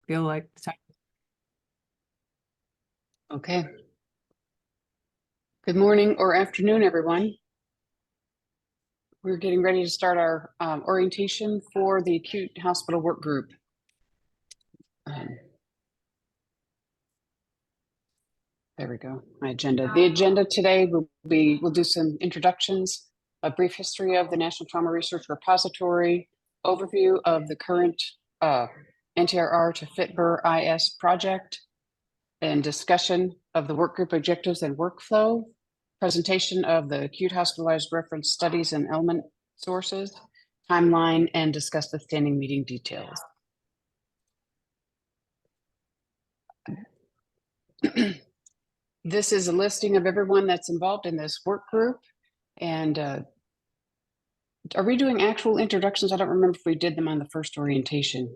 feel like the time. Okay. Good morning or afternoon, everyone. We're getting ready to start our orientation for the Acute Hospital Workgroup. There we go, my agenda. The agenda today we'll do some introductions, a brief history of the National Trauma Research Repository, overview of the current NTRR to FITBIR IS project, and discussion of the workgroup objectives and workflow, presentation of the acute hospitalized reference studies and element sources, timeline, and discuss the standing meeting details. This is a listing of everyone that's involved in this work group. And are we doing actual introductions? I don't remember if we did them on the first orientation.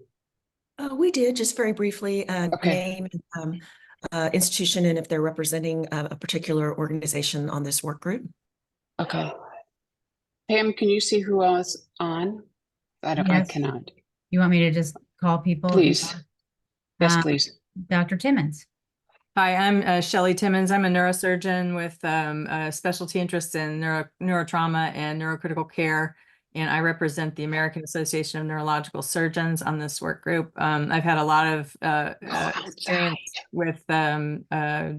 We did, just very briefly, Okay. name, institution, and if they're representing a particular organization on this work group. Okay. Pam, can you see who else on? I cannot. You want me to just call people? Please. Yes, please. Dr. Timmons. Hi, I'm Shelley Timmons. I'm a neurosurgeon with a specialty interest in neurotrauma and neurocritical care, and I represent the American Association of Neurological Surgeons on this work group. I've had a lot of experience with data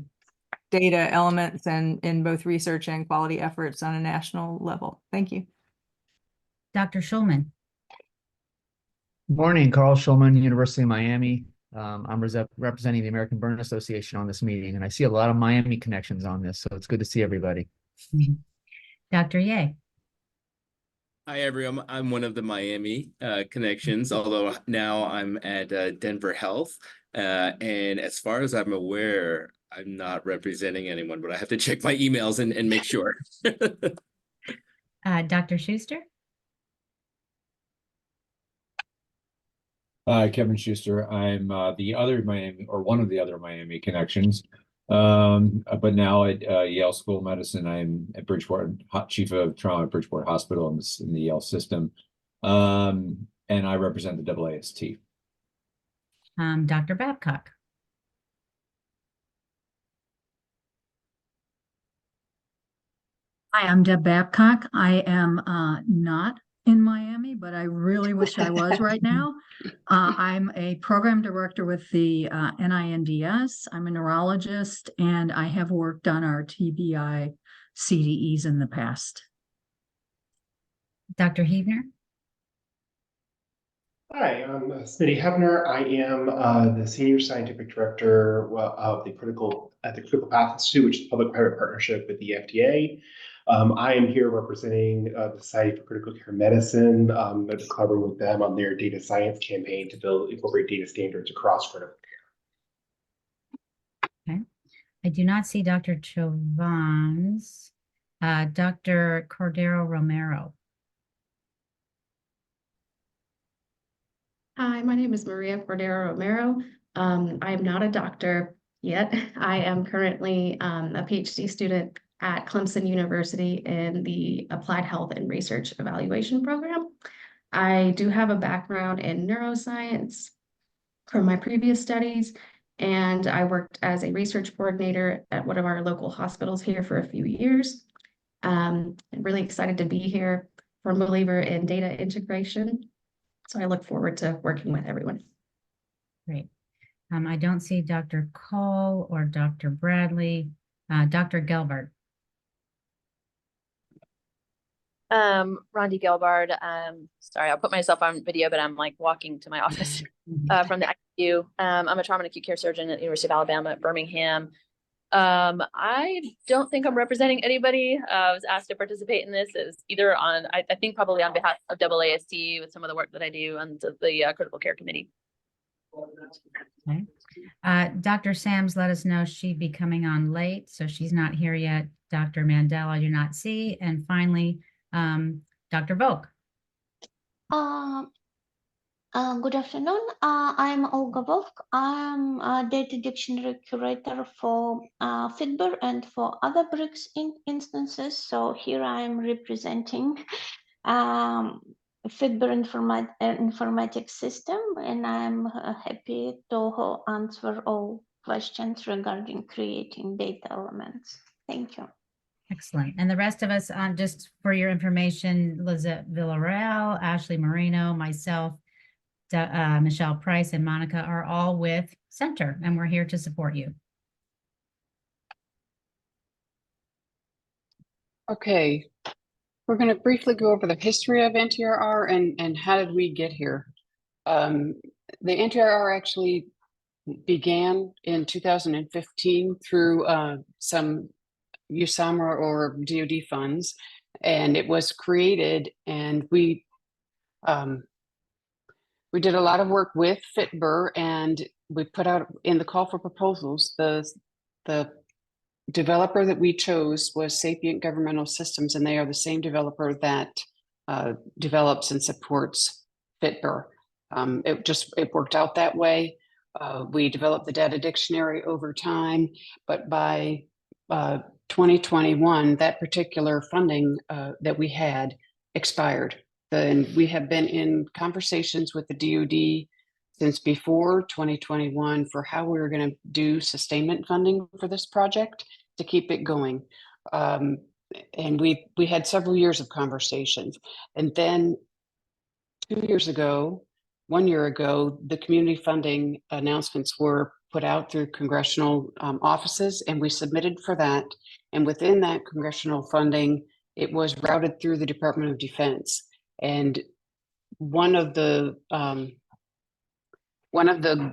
elements and in both research and quality efforts on a national level. Thank you. Dr. Schulman. Morning, Carl Schulman, University of Miami. I'm representing the American Burn Association on this meeting, and I see a lot of Miami connections on this, so it's good to see everybody. Dr. Ye. Hi, everyone. I'm one of the Miami connections, although now I'm at Denver Health. And as far as I'm aware, I'm not representing anyone, but I have to check my emails and make sure. Dr. Schuster. Kevin Schuster. I'm the other Miami, or one of the other Miami connections. But now at Yale School of Medicine, I'm at Bridgeport, Chief of Trauma at Bridgeport Hospital in the Yale system. And I represent the AAST. Dr. Babcock. Hi, I'm Deb Babcock. I am not in Miami, but I really wish I was right now. I'm a program director with the NINDS. I'm a neurologist, and I have worked on our TBI CDEs in the past. Dr. Hebner. Hi, I'm Smitty Hebner. I am the Senior Scientific Director of the Critical Path Institute, which is a public-private partnership with the FDA. I am here representing the Society for Critical Care Medicine, collaborating with them on their data science campaign to incorporate data standards across critical care. Okay. I do not see Dr. Chovans. Dr. Cordero Romero. Hi, my name is Maria Cordero Romero. I am not a doctor yet. I am currently a PhD student at Clemson University in the Applied Health and Research Evaluation Program. I do have a background in neuroscience from my previous studies, and I worked as a research coordinator at one of our local hospitals here for a few years. I'm really excited to be here. I'm a believer in data integration, so I look forward to working with everyone. Great. I don't see Dr. Cole or Dr. Bradley. Dr. Gelbart. Rondi Gelbard. Sorry, I'll put myself on video, but I'm like walking to my office from the ICU. I'm a trauma and acute care surgeon at the University of Alabama at Birmingham. I don't think I'm representing anybody. I was asked to participate in this as either on, I think probably on behalf of AAST with some of the work that I do on the critical care committee. Okay. Dr. Sams let us know she'd be coming on late, so she's not here yet. Dr. Mandel, I do not see. And finally, Dr. Volk. Good afternoon. I'm Olga Volk. I'm a data dictionary curator for FITBIR and for other BRICS instances. So here I am representing FITBIR informatics system, and I'm happy to answer all questions regarding creating data elements. Thank you. Excellent. And the rest of us, just for your information, Lizette Villarreal, Ashley Moreno, myself, Michelle Price, and Monica are all with Center, and we're here to support you. Okay, we're going to briefly go over the history of NTRR and how did we get here. The NTRR actually began in 2015 through some USAMRA or DoD funds, and it was created, and we did a lot of work with FITBIR, and we put out in the call for proposals, the developer that we chose was Sapient Governmental Systems, and they are the same developer that develops and supports FITBIR. It worked out that way. We developed the data dictionary over time, but by 2021, that particular funding that we had expired. And we have been in conversations with the DoD since before 2021 for how we were going to do sustainment funding for this project to keep it going. And we had several years of conversations. And then 1 year ago, the community funding announcements were put out through congressional offices, and we submitted for that. And within that congressional funding, it was routed through the Department of Defense. And one of the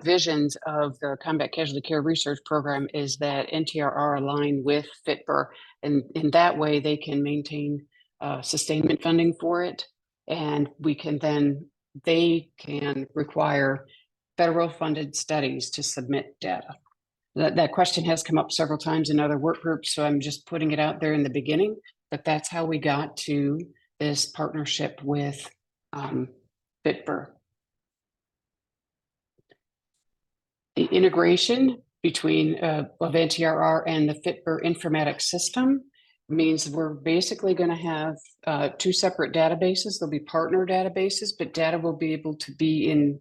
visions of the Combat Casualty Care Research Program is that NTRR align with FITBIR, and in that way they can maintain sustainment funding for it, and they can require federal funded studies to submit data. That question has come up several times in other work groups, so I'm just putting it out there in the beginning, but that's how we got to this partnership with FITBIR. The integration between of NTRR and the FITBIR informatics system means we're basically going to have two separate databases. There'll be partner databases, but data will be able to be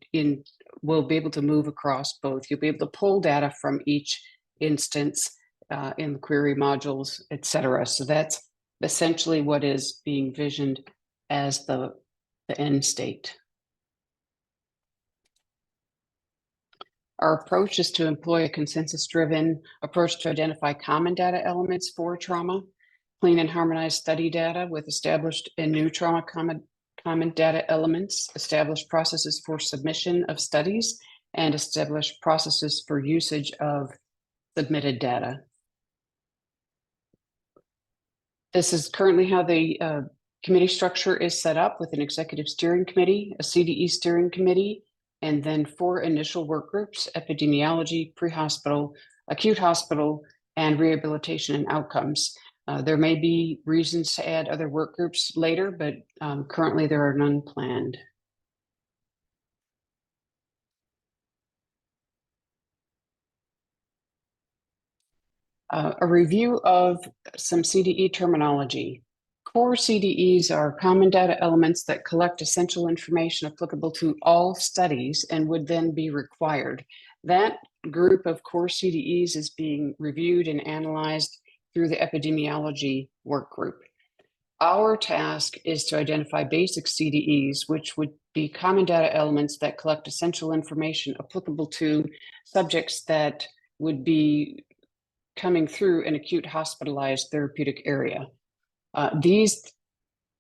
will be able to move across both. You'll be able to pull data from each instance in the query modules, et cetera. So that's essentially what is being visioned as the end state. Our approach is to employ a consensus-driven approach to identify common data elements for trauma, clean and harmonized study data with established and new trauma common data elements, establish processes for submission of studies, and establish processes for usage of submitted data. This is currently how the committee structure is set up, with an executive steering committee, a CDE steering committee, and then 4 initial work groups: epidemiology, pre-hospital, acute hospital, and rehabilitation and outcomes. There may be reasons to add other work groups later, but currently there are none planned. A review of some CDE terminology. Core CDEs are common data elements that collect essential information applicable to all studies and would then be required. That group of core CDEs is being reviewed and analyzed through the epidemiology work group. Our task is to identify basic CDEs, which would be common data elements that collect essential information applicable to subjects that would be coming through an acute hospitalized therapeutic area. These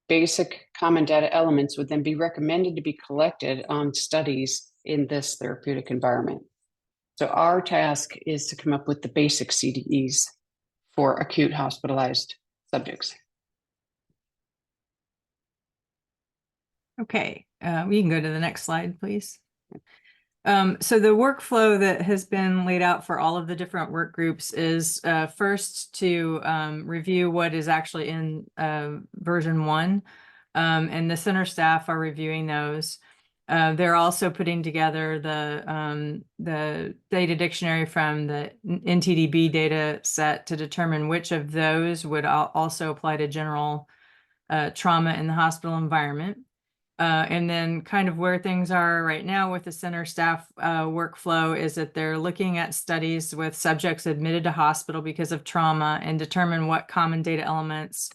basic common data elements would then be recommended to be collected on studies in this therapeutic environment. So our task is to come up with the basic CDEs for acute hospitalized subjects. Okay, we can go to the next slide, please. So the workflow that has been laid out for all of the different work groups is first to review what is actually in version 1, and the center staff are reviewing those. They're also putting together the data dictionary from the NTDB data set to determine which of those would also apply to general trauma in the hospital environment. And then kind of where things are right now with the center staff workflow is that they're looking at studies with subjects admitted to hospital because of trauma and determine what common data elements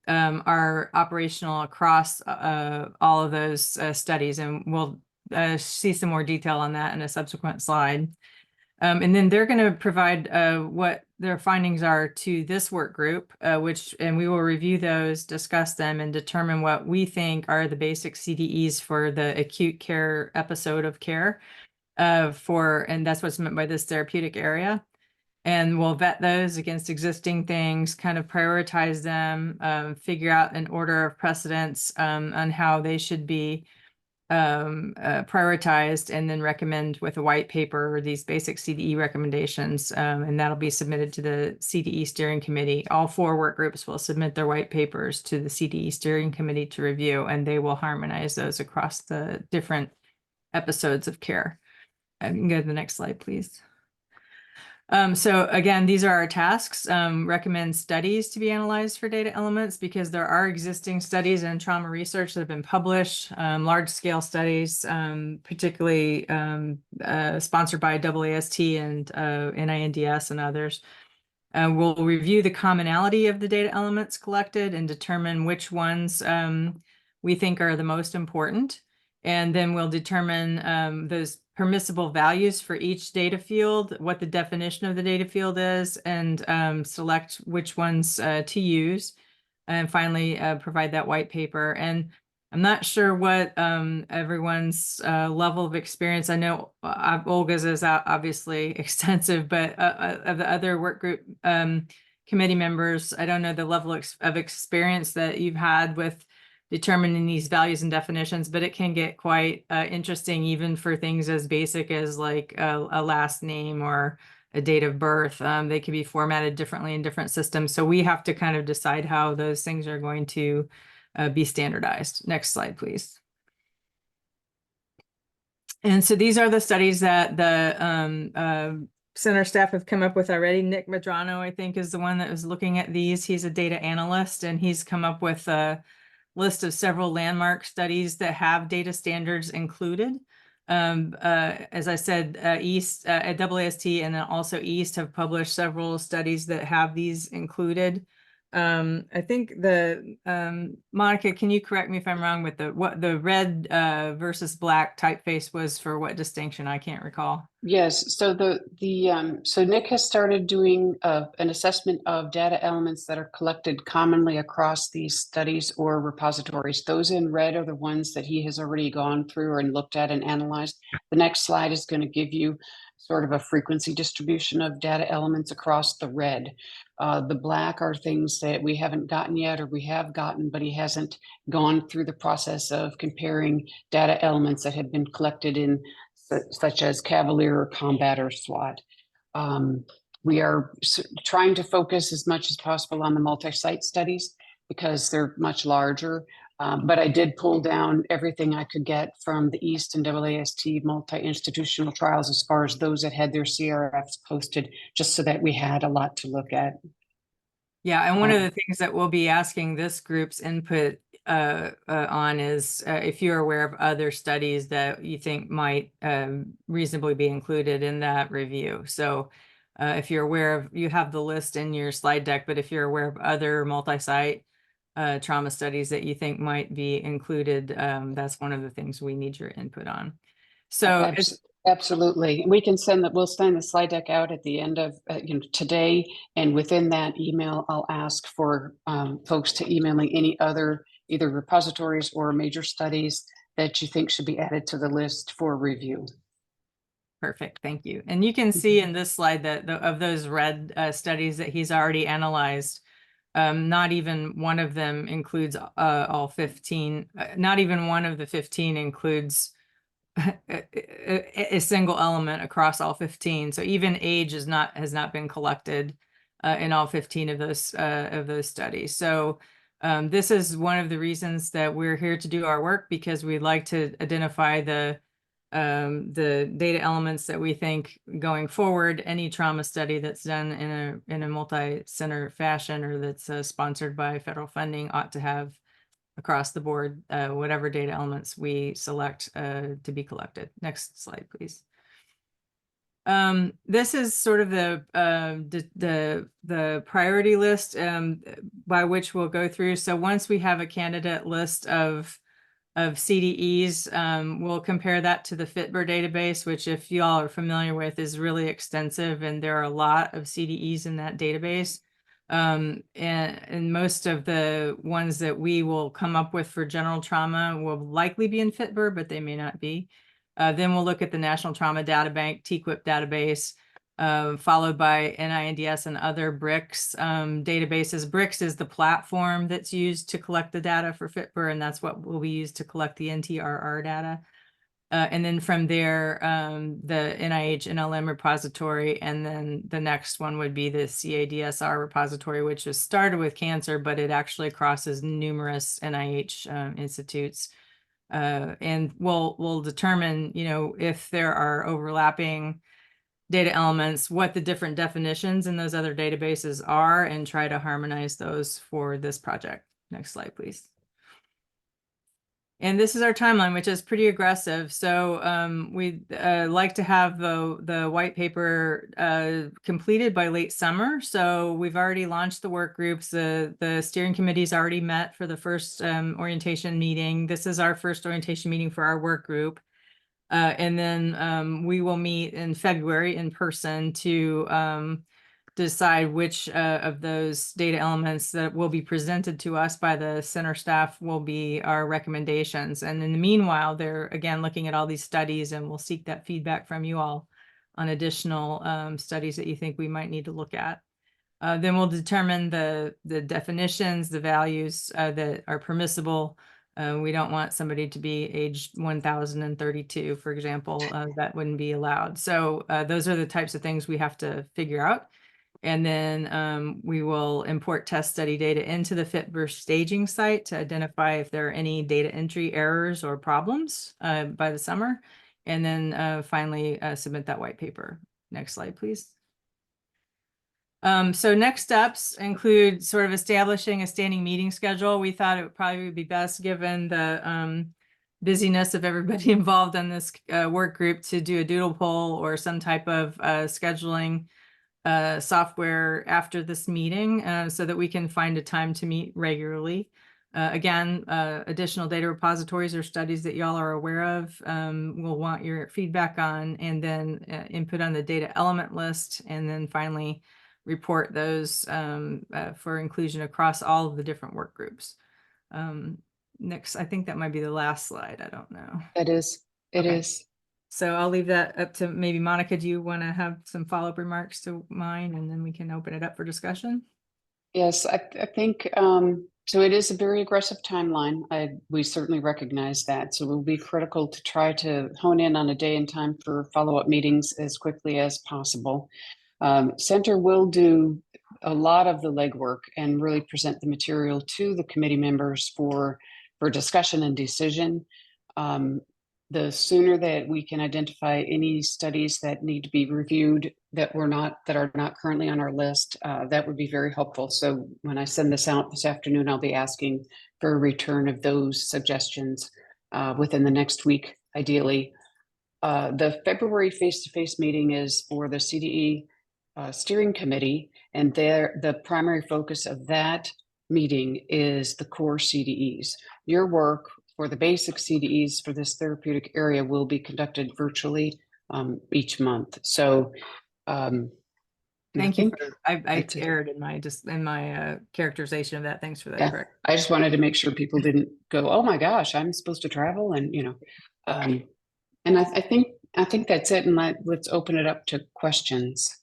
are operational across all of those studies. And we'll see some more detail on that in a subsequent slide. And then they're going to provide what their findings are to this work group, and we will review those, discuss them, and determine what we think are the basic CDEs for the acute care episode of care and that's what's meant by this therapeutic area. And we'll vet those against existing things, kind of prioritize them, figure out an order of precedence on how they should be prioritized, and then recommend with a white paper these basic CDE recommendations, and that'll be submitted to the CDE steering committee. All 4 work groups will submit their white papers to the CDE steering committee to review, and they will harmonize those across the different episodes of care. You can go to the next slide, please. So again, these are our tasks. Recommend studies to be analyzed for data elements because there are existing studies in trauma research that have been published, large scale studies, particularly sponsored by AAST and NINDS and others. We'll review the commonality of the data elements collected and determine which ones we think are the most important. And then we'll determine those permissible values for each data field, what the definition of the data field is, and select which ones to use. And finally, provide that white paper. And I'm not sure what everyone's level of experience. I know Olga's is obviously extensive, but of the other work group committee members, I don't know the level of experience that you've had with determining these values and definitions, but it can get quite interesting even for things as basic as like a last name or a date of birth. They can be formatted differently in different systems. So we have to kind of decide how those things are going to be standardized. Next slide, please. And so these are the studies that the center staff have come up with already. Nick Medrano, I think, is the one that was looking at these. He's a data analyst, and he's come up with a list of several landmark studies that have data standards included. As I said, East at AAST and then also East have published several studies that have these included. I think Monica, can you correct me if I'm wrong with what the red versus black typeface was for what distinction? I can't recall. Yes, so so Nick has started doing an assessment of data elements that are collected commonly across these studies or repositories. Those in red are the ones that he has already gone through and looked at and analyzed. The next slide is going to give you sort of a frequency distribution of data elements across the red. The black are things that we haven't gotten yet, or we have gotten, but he hasn't gone through the process of comparing data elements that have been collected in such as Cavalier or Combat or SWAT. We are trying to focus as much as possible on the multi-site studies because they're much larger. But I did pull down everything I could get from the East and AAST multi-institutional trials as far as those that had their CRFs posted, just so that we had a lot to look at. Yeah, and one of the things that we'll be asking this group's input on is if you're aware of other studies that you think might reasonably be included in that review. So if you're aware of, you have the list in your slide deck, but if you're aware of other multi-site trauma studies that you think might be included, that's one of the things we need your input on. So Absolutely. We can we'll send the slide deck out at the end of today. And within that email, I'll ask for folks to email me any other either repositories or major studies that you think should be added to the list for review. Perfect. Thank you. And you can see in this slide that of those red studies that he's already analyzed, not even one of them includes all 15. Not even one of the 15 includes a single element across all 15. So even age has not been collected in all 15 of those studies. So this is one of the reasons that we're here to do our work, because we'd like to identify the data elements that we think going forward, any trauma study that's done in a multi-center fashion or that's sponsored by federal funding ought to have across the board, whatever data elements we select to be collected. Next slide, please. This is sort of the priority list by which we'll go through. So once we have a candidate list of CDEs, we'll compare that to the FITBIR database, which, if you all are familiar with, is really extensive, and there are a lot of CDEs in that database. And most of the ones that we will come up with for general trauma will likely be in FITBIR, but they may not be. Then we'll look at the National Trauma Data Bank, TQIP database, followed by NINDS and other BRICS databases. BRICS is the platform that's used to collect the data for FITBIR, and that's what will be used to collect the NTRR data. And then from there, the NIH NLM repository, and then the next one would be the CADSR repository, which is started with cancer, but it actually crosses numerous NIH institutes. And we'll determine, if there are overlapping data elements, what the different definitions in those other databases are, and try to harmonize those for this project. Next slide, please. And this is our timeline, which is pretty aggressive. So we'd like to have the white paper completed by late summer. So we've already launched the work groups. The steering committee's already met for the first orientation meeting. This is our first orientation meeting for our work group. And then we will meet in February in person to decide which of those data elements that will be presented to us by the center staff will be our recommendations. And in the meanwhile, they're again looking at all these studies, and we'll seek that feedback from you all on additional studies that you think we might need to look at. Then we'll determine the definitions, the values that are permissible. We don't want somebody to be aged 1032, for example. That wouldn't be allowed. So those are the types of things we have to figure out. And then we will import test study data into the FITBIR staging site to identify if there are any data entry errors or problems by the summer. And then finally submit that white paper. Next slide, please. So next steps include sort of establishing a standing meeting schedule. We thought it would probably be best, given the busyness of everybody involved in this work group, to do a doodle poll or some type of scheduling software after this meeting so that we can find a time to meet regularly. Again, additional data repositories or studies that y'all are aware of, we'll want your feedback on, and then input on the data element list, and then finally report those for inclusion across all of the different work groups. Next, I think that might be the last slide. I don't know. It is. It is. So I'll leave that up to maybe Monica. Do you want to have some follow-up remarks to mine, and then we can open it up for discussion? Yes, I think so. It is a very aggressive timeline. We certainly recognize that. So it will be critical to try to hone in on a day and time for follow-up meetings as quickly as possible. Center will do a lot of the legwork and really present the material to the committee members for discussion and decision. The sooner that we can identify any studies that need to be reviewed that are not currently on our list, that would be very helpful. So when I send this out this afternoon, I'll be asking for a return of those suggestions within the next week, ideally. The February face-to-face meeting is for the CDE steering committee, and the primary focus of that meeting is the core CDEs. Your work for the basic CDEs for this therapeutic area will be conducted virtually each month. So thank you. I erred in my characterization of that. Thanks for that. Yeah, I just wanted to make sure people didn't go, oh my gosh, I'm supposed to travel, and and I think that's it. And let's open it up to questions.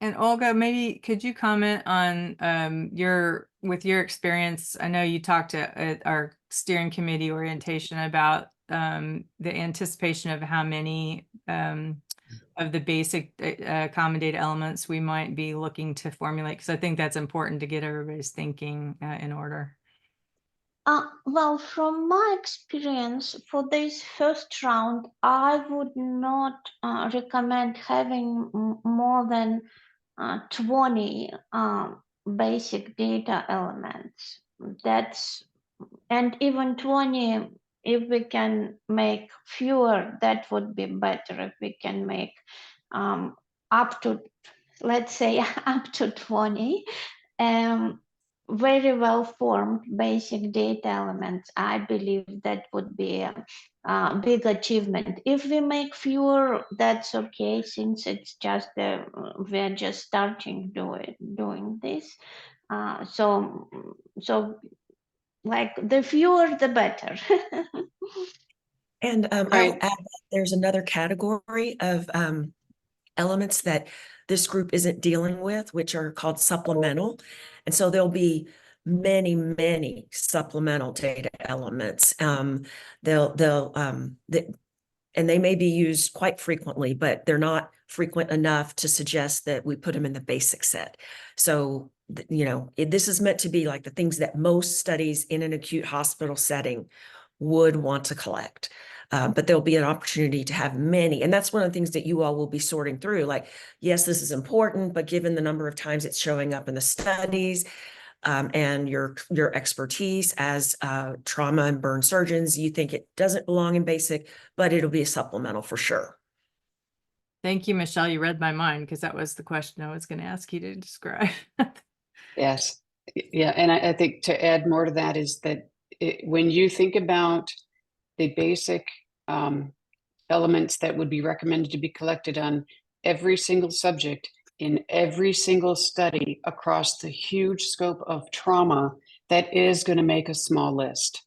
And Olga, maybe could you comment on with your experience? I know you talked to our steering committee orientation about the anticipation of how many of the basic common data elements we might be looking to formulate, because I think that's important to get everybody's thinking in order. Well, from my experience for this first round, I would not recommend having more than 20 basic data elements. And even 20, if we can make fewer, that would be better. If we can make up to, let's say, up to 20. Very well formed basic data elements. I believe that would be a big achievement. If we make fewer, that's okay, since it's just we're just starting doing this. So like the fewer, the better. And I'll Right. add that there's another category of elements that this group isn't dealing with, which are called supplemental. And so there'll be many supplemental data elements. And they may be used quite frequently, but they're not frequent enough to suggest that we put them in the basic set. So, this is meant to be like the things that most studies in an acute hospital setting would want to collect. But there'll be an opportunity to have many. And that's one of the things that you all will be sorting through. Like, yes, this is important, but given the number of times it's showing up in the studies, and your expertise as trauma and burn surgeons, you think it doesn't belong in basic, but it'll be a supplemental for sure. Thank you, Michelle. You read my mind because that was the question I was going to ask you to describe. Yes. Yeah. And I think to add more to that is that when you think about the basic elements that would be recommended to be collected on every single subject in every single study across the huge scope of trauma, that is going to make a small list.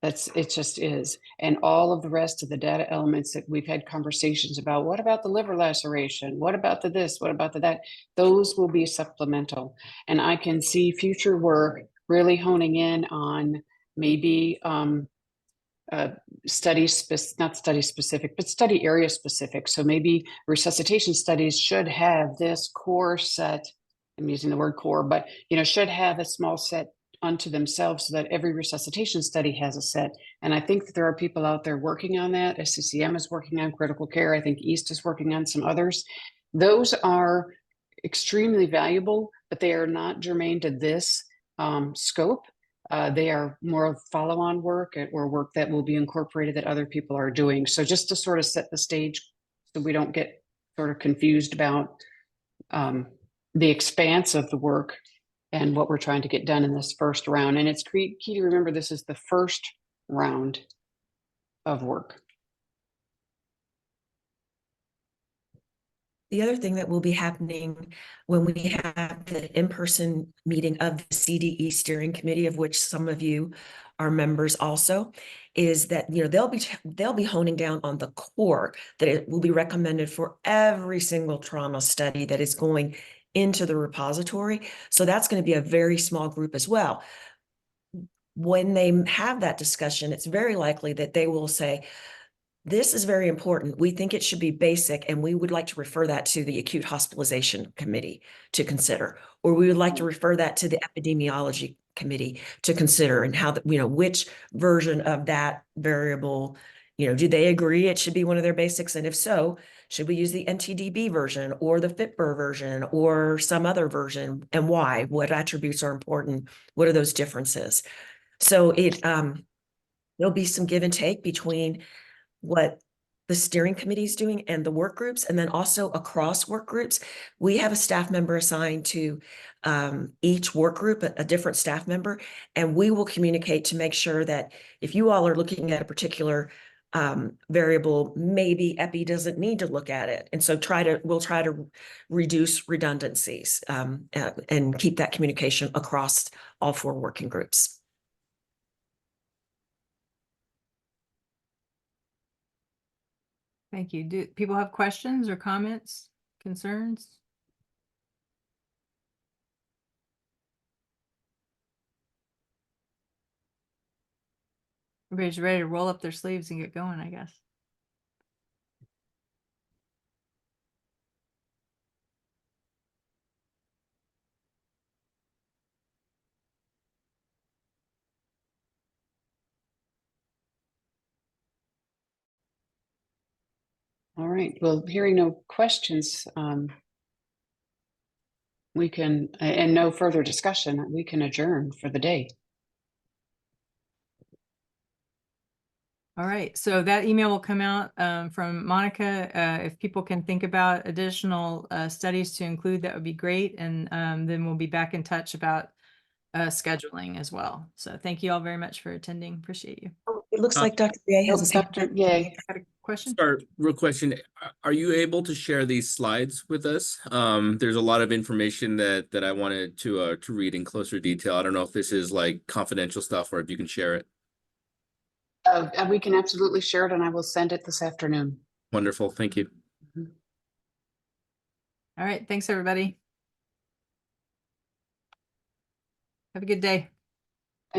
It just is. And all of the rest of the data elements that we've had conversations about, what about the liver laceration? What about the this? What about the that? Those will be supplemental. And I can see future work really honing in on maybe not study specific, but study area specific. So maybe resuscitation studies should have this core set. I'm using the word core, but should have a small set unto themselves so that every resuscitation study has a set. And I think that there are people out there working on that. SCCM is working on critical care. I think East is working on some others. Those are extremely valuable, but they are not germane to this scope. They are more follow-on work or work that will be incorporated that other people are doing. So just to sort of set the stage so we don't get sort of confused about the expanse of the work and what we're trying to get done in this first round. And it's key to remember this is the first round of work. The other thing that will be happening when we have the in-person meeting of the CDE steering committee, of which some of you are members also, is that they'll be honing down on the core that it will be recommended for every single trauma study that is going into the repository. So that's going to be a very small group as well. When they have that discussion, it's very likely that they will say, this is very important. We think it should be basic, and we would like to refer that to the acute hospitalization committee to consider, or we would like to refer that to the epidemiology committee to consider, and how which version of that variable, do they agree it should be one of their basics? And if so, should we use the NTDB version or the FITBIR version or some other version, and why? What attributes are important? What are those differences? So there'll be some give and take between what the steering committee is doing and the work groups, and then also across work groups. We have a staff member assigned to each work group, a different staff member, and we will communicate to make sure that if you all are looking at a particular variable, maybe EPI doesn't need to look at it. And so we'll try to reduce redundancies and keep that communication across all 4 working groups. Thank you. Do people have questions or comments, concerns? Everybody's ready to roll up their sleeves and get going, I guess. All right, well, hearing no questions, we can, and no further discussion, we can adjourn for the day. All right, so that email will come out from Monica. If people can think about additional studies to include, that would be great. And then we'll be back in touch about scheduling as well. So thank you all very much for attending. Appreciate you. It looks like Dr. Yeh has his hand Dr. up. Yeh. Got a question? Start real question. Are you able to share these slides with us? There's a lot of information that I wanted to read in closer detail. I don't know if this is like confidential stuff or if you can share it. We can absolutely share it, and I will send it this afternoon. Wonderful. Thank you. All right, thanks everybody. Have a good day.